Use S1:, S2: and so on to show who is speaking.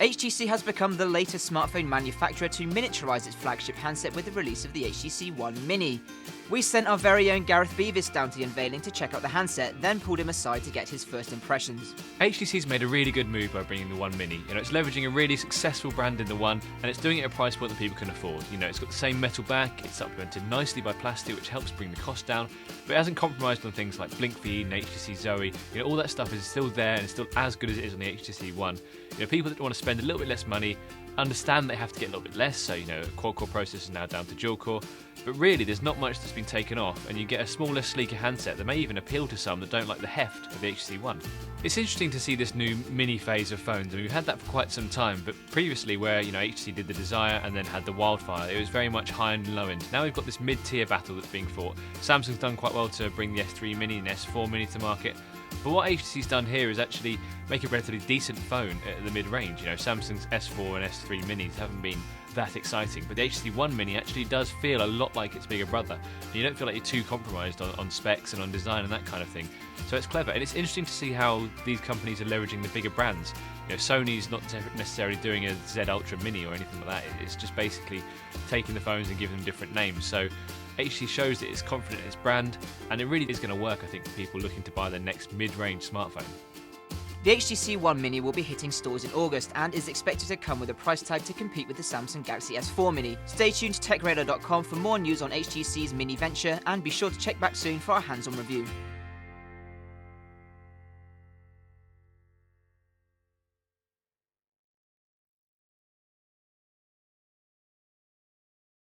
S1: HTC has become the latest smartphone manufacturer to miniaturize its flagship handset with the release of the HTC One Mini. We sent our very own Gareth Beavis down to the unveiling to check out the handset, then pulled him aside to get his first impressions.
S2: HTC's made a really good move by bringing the One Mini. It's leveraging a really successful brand in the One, and it's doing it at a price point that people can afford. It's got the same metal back, it's supplemented nicely by plastic, which helps bring the cost down, but it hasn't compromised on things like Blink feed and HTC Zoe. All that stuff is still there and it's still as good as it is on the HTC One. People that want to spend a little bit less money understand they have to get a little bit less, so a quad-core processor is now down to dual-core, but really there's not much that's been taken off, and you get a smaller, sleeker handset that may even appeal to some that don't like the heft of the HTC One. It's interesting to see this new mini phase of phones. We've had that for quite some time, but previously where HTC did the Desire and then had the Wildfire, it was very much high end and low end. Now we've got this mid-tier battle that's being fought. Samsung's done quite well to bring the S3 Mini and S4 Mini to market, but what HTC's done here is actually make a relatively decent phone at the mid-range. Samsung's S4 and S3 Minis haven't been that exciting, but the HTC One Mini actually does feel a lot like its bigger brother. You don't feel like you're too compromised on specs and on design and that kind of thing. So it's clever, and it's interesting to see how these companies are leveraging the bigger brands. Sony's not necessarily doing a Z Ultra Mini or anything like that. It's just basically taking the phones and giving them different names. So HTC shows that it's confident in its brand, and it really is going to work, I think, for people looking to buy their next mid-range smartphone.
S1: The HTC One Mini will be hitting stores in August and is expected to come with a price tag to compete with the Samsung Galaxy S4 Mini. Stay tuned to TechRadar.com for more news on HTC's mini venture, and be sure to check back soon for our hands-on review.